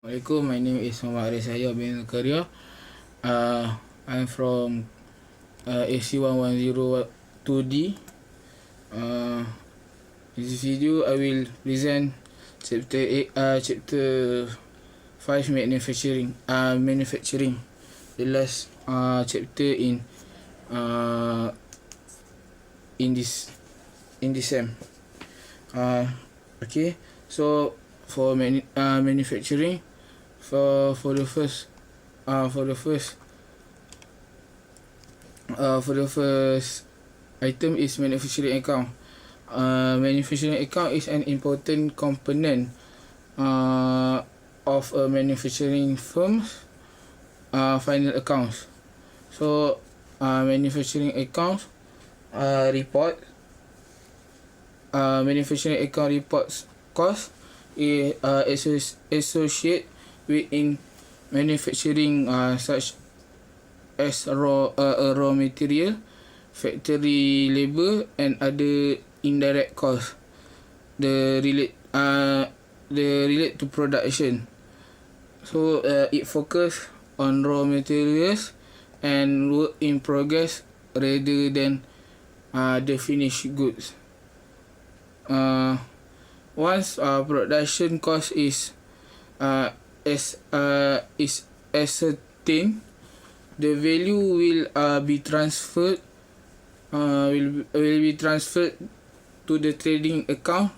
Assalamualaikum, my name is Muhammad Arisaya bin Zakaria. I'm from AC1102D. In this video, I will present chapter 5 manufacturing. The last chapter in this sem. Okay, so for manufacturing. For the first item is manufacturing account. Manufacturing account is an important component of a manufacturing firm's final accounts. So manufacturing accounts report manufacturing account reports cost is associated within manufacturing such as raw material, factory labor and other indirect costs. The relate to production. So it focus on raw materials and work in progress rather than the finished goods. Once production cost is ascertained, the value will be transferred to the trading account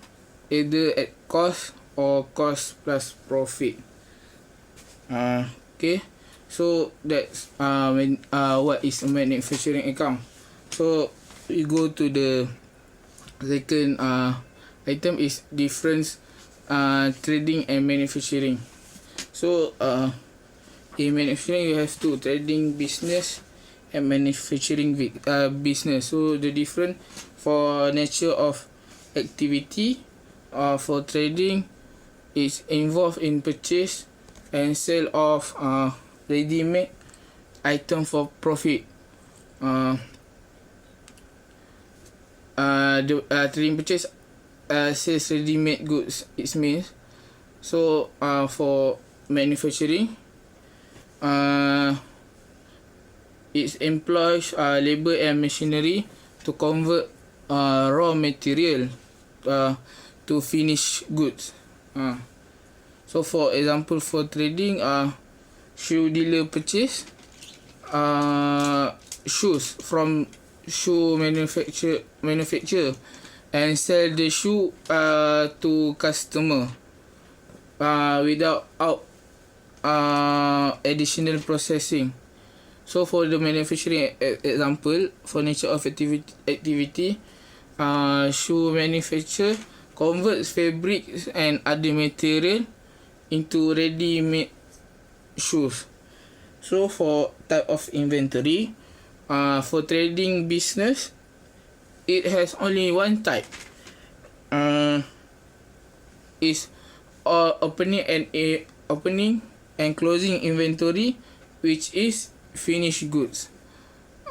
either at cost or cost plus profit. Okay, so that's what is a manufacturing account. So we go to the second item is difference trading and manufacturing. So in manufacturing you have two, trading business and manufacturing business. So the different for nature of activity for trading is involved in purchase and sale of ready-made item for profit. The trading purchase sales ready-made goods, it means. So for manufacturing, it employs labor and machinery to convert raw material to finished goods. So for example, for trading, shoe dealer purchase shoes from shoe manufacturer and sell the shoe to customer without additional processing. So for the manufacturing example, for nature of activity, shoe manufacturer converts fabrics and other material into ready-made shoes. So for type of inventory, for trading business, it has only one type. Is opening and closing inventory, which is finished goods.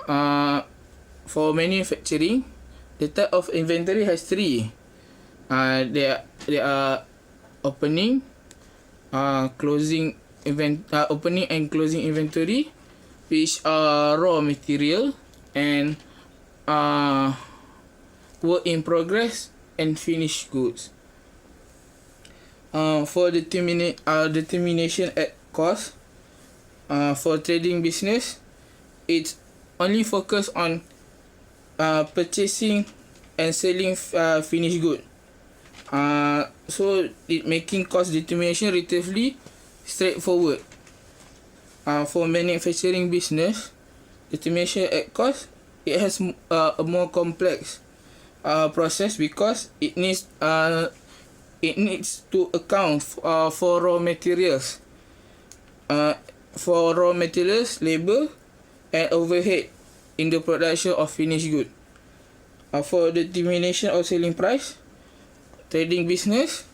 For manufacturing, the type of inventory has three. They are opening, opening and closing inventory, which are raw material, and work in progress and finished goods. For determination at cost, for trading business, it's only focus on purchasing and selling finished good. So it making cost determination relatively straightforward. For manufacturing business, determination at cost, it has a more complex process because it needs to account for raw materials, labor and overhead in the production of finished good. For the determination of selling price, trading business,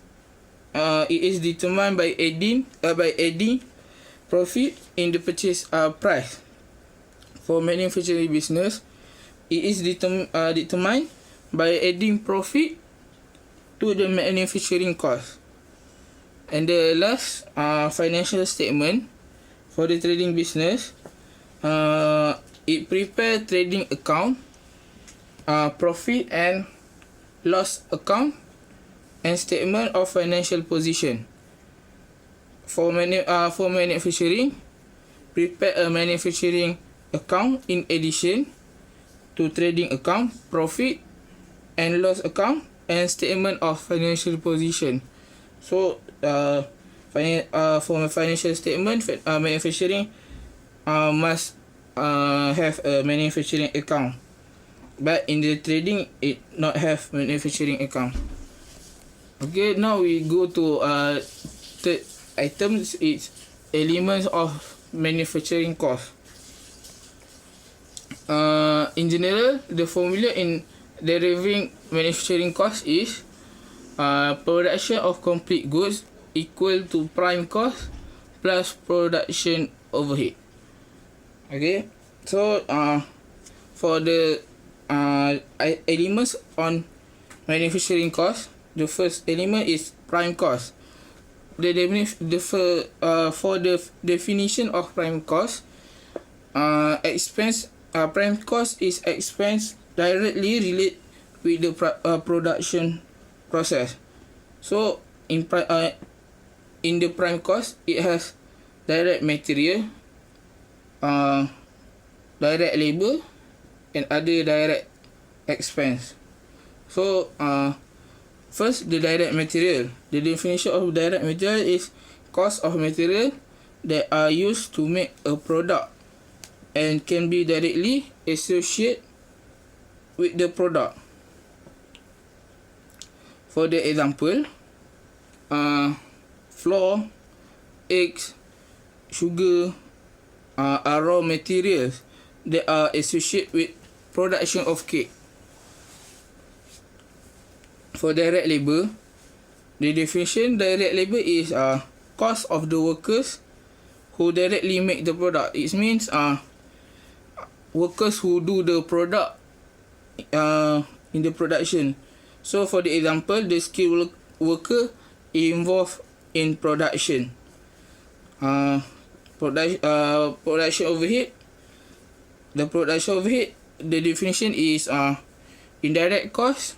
it is determined by adding profit in the purchase price. For manufacturing business, it is determined by adding profit to the manufacturing cost. And the last financial statement for the trading business, it prepare trading account, profit and loss account, and statement of financial position. For manufacturing, prepare a manufacturing account in addition to trading account, profit and loss account, and statement of financial position. So for my financial statement, manufacturing must have a manufacturing account, but in the trading it not have manufacturing account. Okay, now we go to third items. It's elements of manufacturing cost. In general, the formula in deriving manufacturing cost is production of complete goods equal to prime cost plus production overhead. Okay, so for the elements on manufacturing cost, the first element is prime cost. For the definition of prime cost, prime cost is expense directly related with the production process. So in the prime cost, it has direct material, direct labor, and other direct expense. So first, the direct material. The definition of direct material is cost of material that are used to make a product and can be directly associated with the product. For the example, flour, eggs, sugar are raw materials that are associated with production of cake. For direct labor, the definition direct labor is cost of the workers who directly make the product. It means workers who do the product in the production. So for the example, the skilled worker involved in production. Production overhead. The production overhead, the definition is indirect cost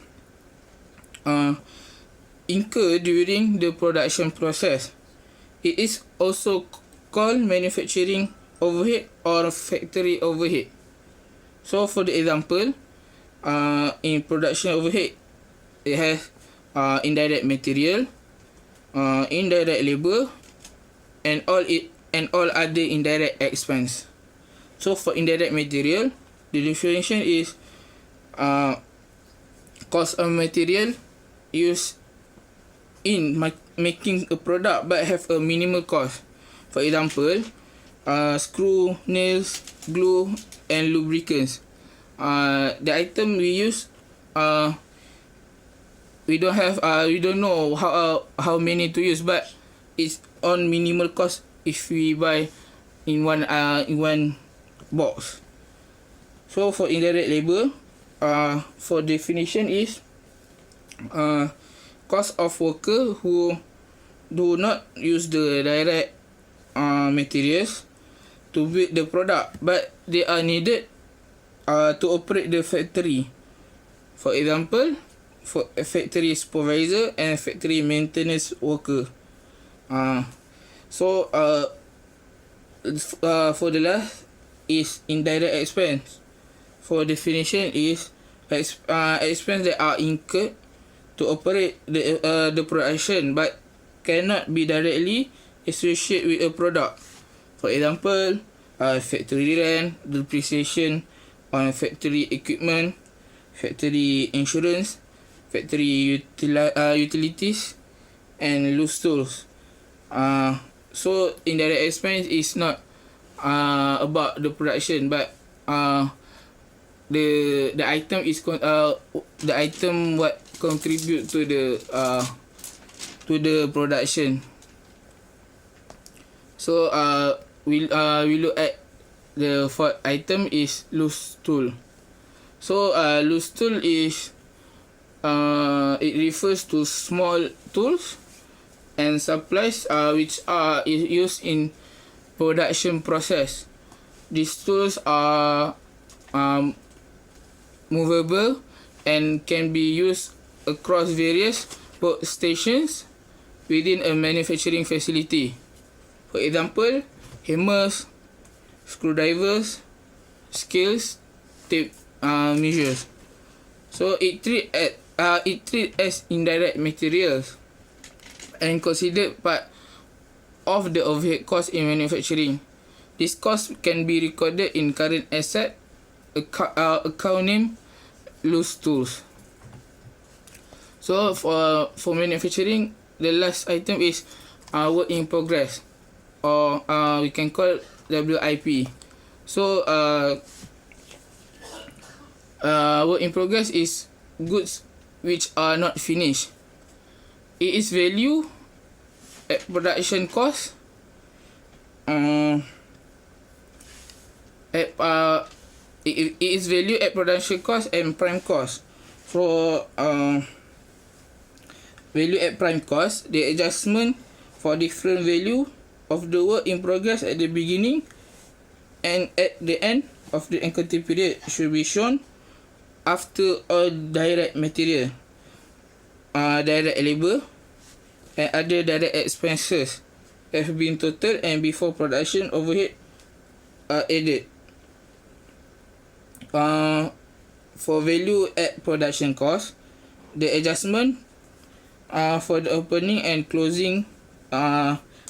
incurred during the production process. It is also called manufacturing overhead or factory overhead. So for the example, in production overhead, it has indirect material, indirect labor, and all other indirect expense. So for indirect material, the definition is cost of material used in making a product but have a minimal cost. For example, screw, nails, glue, and lubricants. The item we use, we don't know how many to use, but it's on minimal cost if we buy in one box. So for indirect labor, for definition is cost of worker who do not use the direct materials to build the product, but they are needed to operate the factory. For example, for a factory supervisor and factory maintenance worker. For the last is indirect expense. For definition is expense that are incurred to operate the production but cannot be directly associated with a product. For example, factory rent, depreciation on factory equipment, factory insurance, factory utilities, and loose tools. So indirect expense is not about the production, but the item is the item what contribute to the production. So we look at the fourth item is loose tool. So loose tool is it refers to small tools and supplies which are used in production process. These tools are movable and can be used across various workstations within a manufacturing facility. For example, hammers, screwdrivers, scales, tape measures. So it treat as indirect materials and considered part of the overhead cost in manufacturing. This cost can be recorded in current asset, account name, loose tools. So for manufacturing, the last item is work in progress, or we can call WIP. So work in progress is goods which are not finished. It is value at production cost. It is value at production cost and prime cost. For value at prime cost, the adjustment for different value of the work in progress at the beginning and at the end of the accounting period should be shown after all direct material, direct labor, and other direct expenses have been totaled and before production overhead are added. For value at production cost, the adjustment for the opening and closing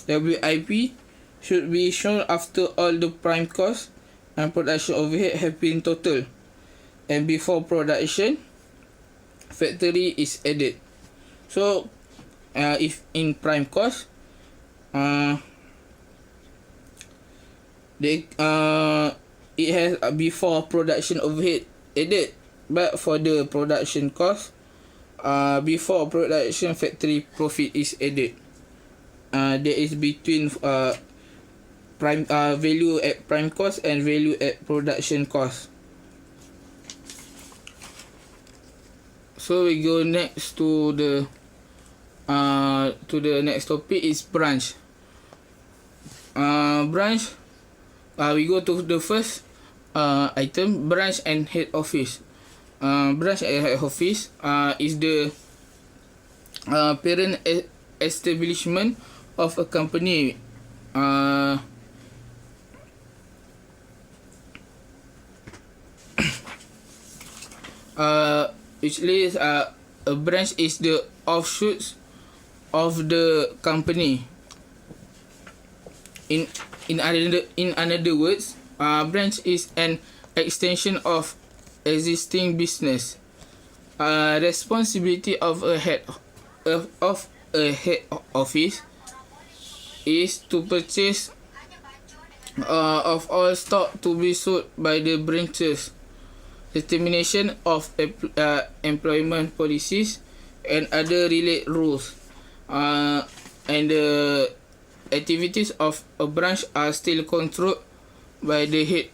WIP should be shown after all the prime cost and production overhead have been totaled and before production factory is added. So if in prime cost, it has before production overhead added, but for the production cost, before production factory profit is added. There is between prime value at prime cost and value at production cost. So we go next to the next topic is branch. Branch. We go to the first item, branch and head office. Branch and head office is the parent establishment of a company. Which is a branch is the offshoots of the company. In another words, branch is an extension of existing business. Responsibility of a head office is to purchase of all stock to be sold by the branches, determination of employment policies and other related rules, and the activities of a branch are still controlled by the head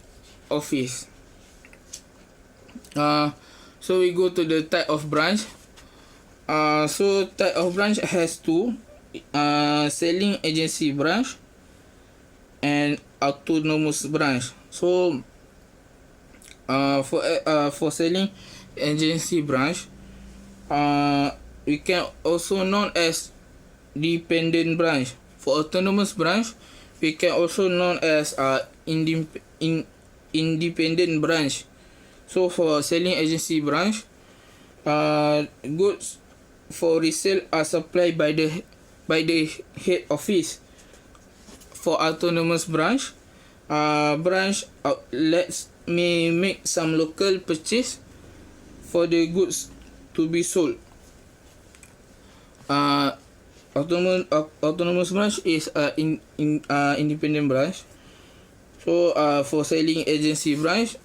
office. So we go to the type of branch. So type of branch has two: selling agency branch and autonomous branch. So for selling agency branch, we can also known as dependent branch. For autonomous branch, we can also known as independent branch. So for selling agency branch, goods for resale are supplied by the head office. For autonomous branch, branch outlets may make some local purchase for the goods to be sold. Autonomous branch is independent branch. So for selling agency branch,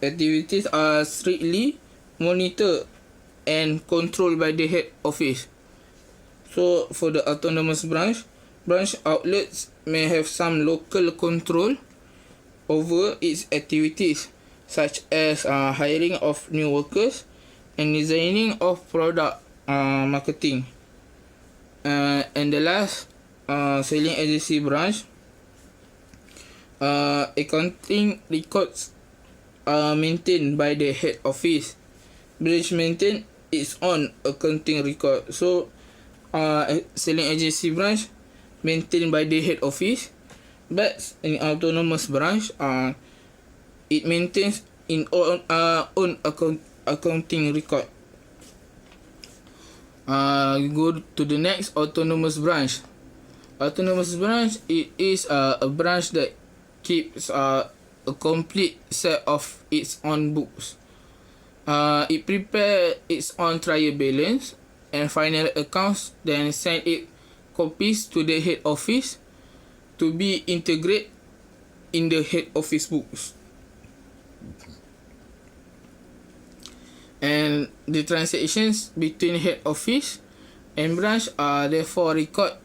activities are strictly monitored and controlled by the head office. So for the autonomous branch outlets may have some local control over its activities, such as hiring of new workers and designing of product marketing. And the last, selling agency branch. Accounting records are maintained by the head office. Branch maintain its own accounting record. So, selling agency branch maintained by the head office, but an autonomous branch, it maintains in own accounting record. Go to the next, autonomous branch. Autonomous branch, it is a branch that keeps a complete set of its own books. It prepares its own trial balance and final accounts, then send it copies to the head office to be integrated in the head office books. And the transactions between head office and branch are therefore recorded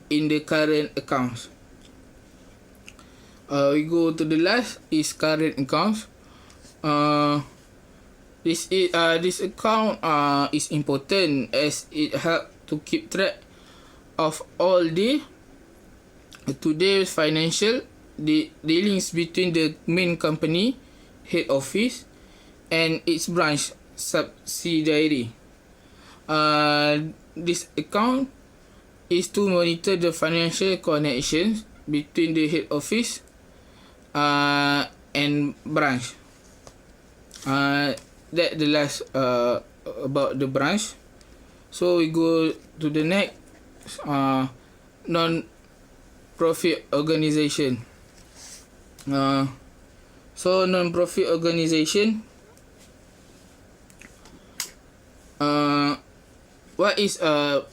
in the current accounts. We go to the last, is current accounts. This account is important as it helps to keep track of all the today's financial dealings between the main company, head office, and its branch subsidiary. This account is to monitor the financial connections between the head office and branch. That the last about the branch. So we go to the next, non-profit organization. So non-profit organization. What is a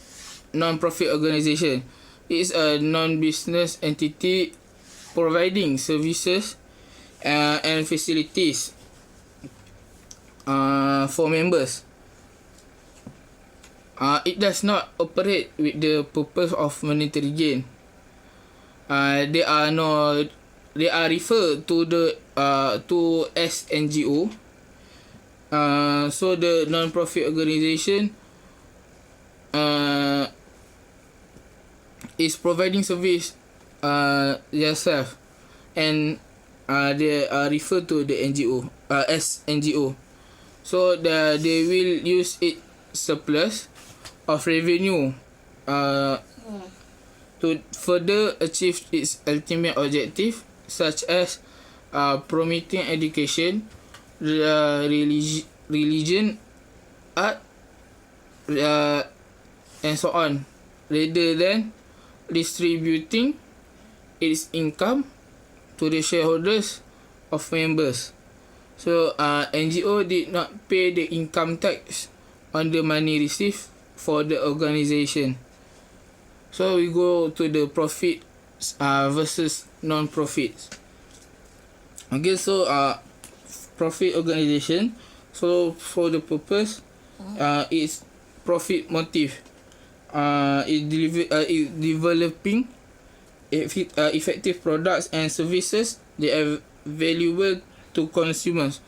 non-profit organization? It is a non-business entity providing services and facilities for members. It does not operate with the purpose of monetary gain. They are referred to as NGO. So the non-profit organization is providing service themselves, and they are referred to the NGO as NGO. So they will use its surplus of revenue to further achieve its ultimate objective, such as promoting education, religion, art, and so on, rather than distributing its income to the shareholders of members. So NGO did not pay the income tax on the money received for the organization. So we go to the profit versus non-profits. Okay, so profit organization. So for the purpose, it's profit motive. It developing effective products and services that are valuable to consumers.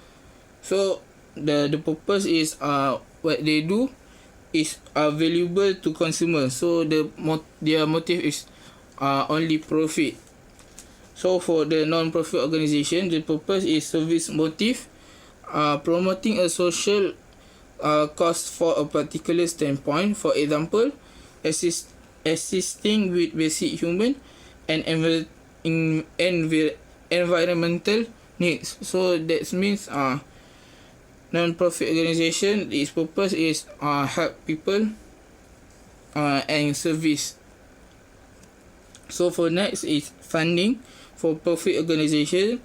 So the purpose is what they do is valuable to consumers. So their motive is only profit. So for the non-profit organization, the purpose is service motive, promoting a social cause for a particular standpoint. For example, assisting with basic human and environmental needs. So that means non-profit organization, its purpose is help people and service. So for next is funding. For profit organization,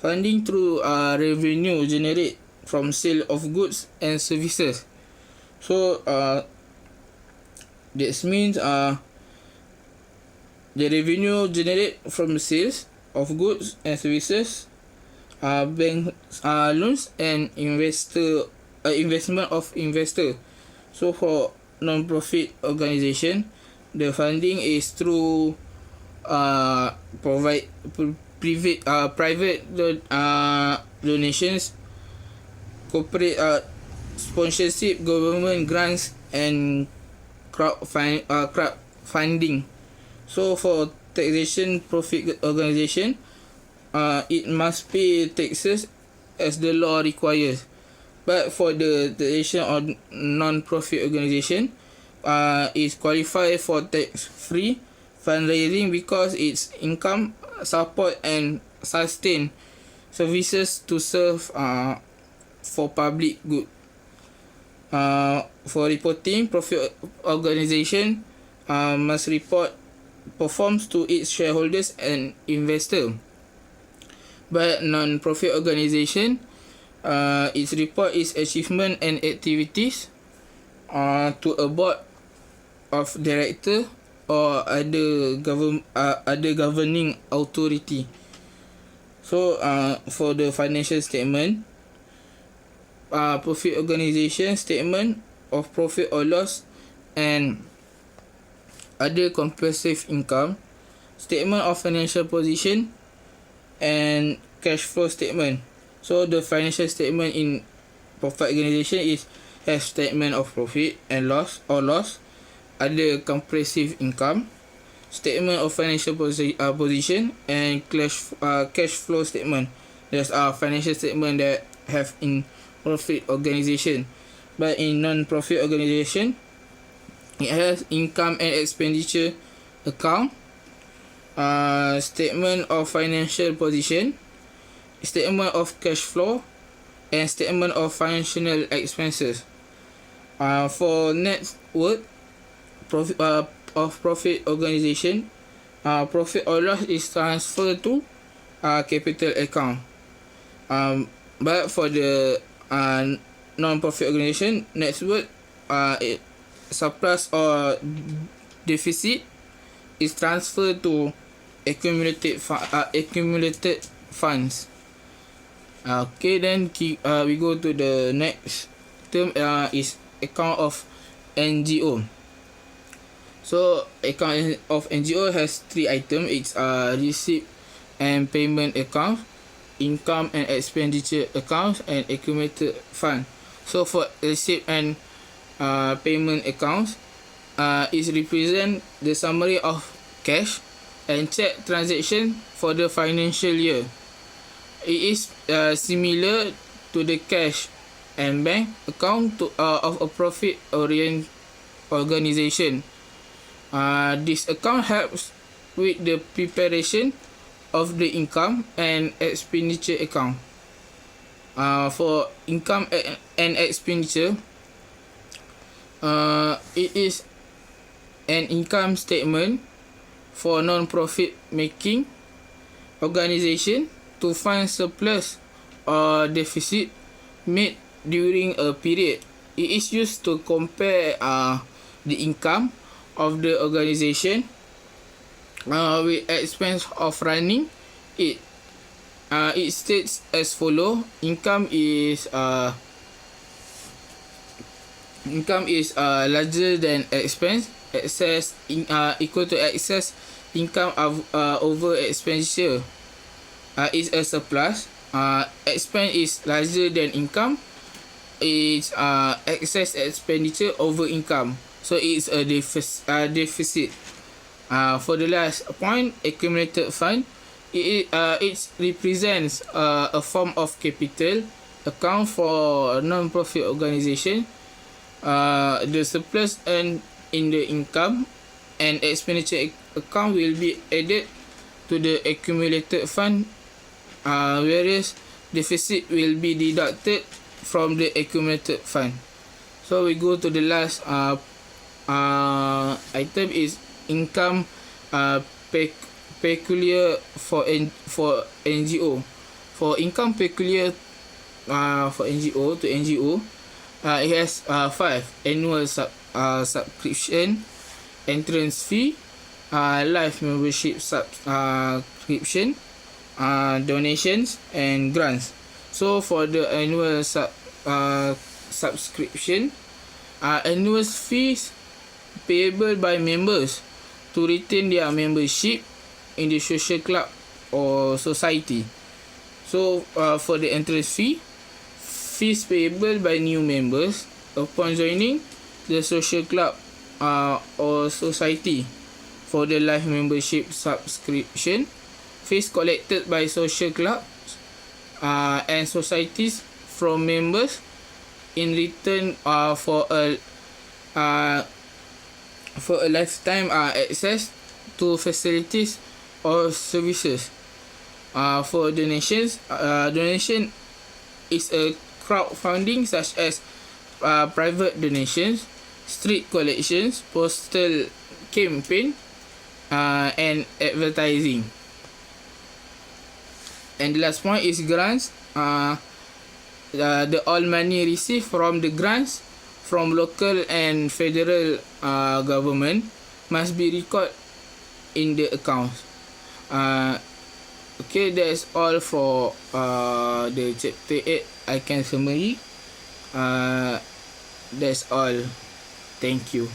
funding through revenue generate from sale of goods and services. So that means the revenue generate from sales of goods and services, bank loans, and investment of investor. So for non-profit organization, the funding is through private donations, corporate sponsorship, government grants, and crowdfunding. So for taxation profit organisation, it must pay taxes as the law requires. But for the taxation on non-profit organisation, is qualified for tax-free fundraising because its income support and sustain services to serve for public good. For reporting, profit organisation must report performs to its shareholders and investor. But non-profit organisation, its report its achievement and activities to a board of director or other governing authority. So for the financial statement, profit organisation statement of profit or loss and other comprehensive income, statement of financial position, and cash flow statement. So the financial statement in profit organisation has statement of profit and loss or loss, other comprehensive income, statement of financial position, and cash flow statement. There's a financial statement that have in profit organisation, but in non-profit organisation, it has income and expenditure account, statement of financial position, statement of cash flow, and statement of financial expenses. For net worth of profit organisation, profit or loss is transferred to capital account. But for the non-profit organisation, net worth, surplus or deficit is transferred to accumulated funds. Okay, then we go to the next term, is account of NGO. So account of NGO has 3 items. It's receipt and payment account, income and expenditure accounts, and accumulated fund. So for receipt and payment accounts, it represent the summary of cash and check transaction for the financial year. It is similar to the cash and bank account of a profit-oriented organisation. This account helps with the preparation of the income and expenditure account. For income and expenditure, it is an income statement for non-profit making organisation to fund surplus or deficit made during a period. It is used to compare the income of the organisation with expense of running it. It states as follow: income is larger than expense. Excess equal to excess income over expenditure is a surplus. Expense is larger than income. It's excess expenditure over income. So it's a deficit. For the last point, accumulated fund, it represents a form of capital account for non-profit organisation. The surplus earned in the income and expenditure account will be added to the accumulated fund, whereas deficit will be deducted from the accumulated fund. So we go to the last item is income peculiar for NGO. For income peculiar for NGO to NGO, it has 5: annual subscription, entrance fee, life membership subscription, donations, and grants. So for the annual subscription, annual fees payable by members to retain their membership in the social club or society. So for the entrance fee, fees payable by new members upon joining the social club or society for the life membership subscription, fees collected by social clubs and societies from members in return for a lifetime access to facilities or services. For donations, donation is a crowdfunding such as private donations, street collections, postal campaign, and advertising. And the last point is grants. The all money received from the grants from local and federal government must be recorded in the accounts. Okay, that's all for the chapter 8 I can summary. That's all. Thank you.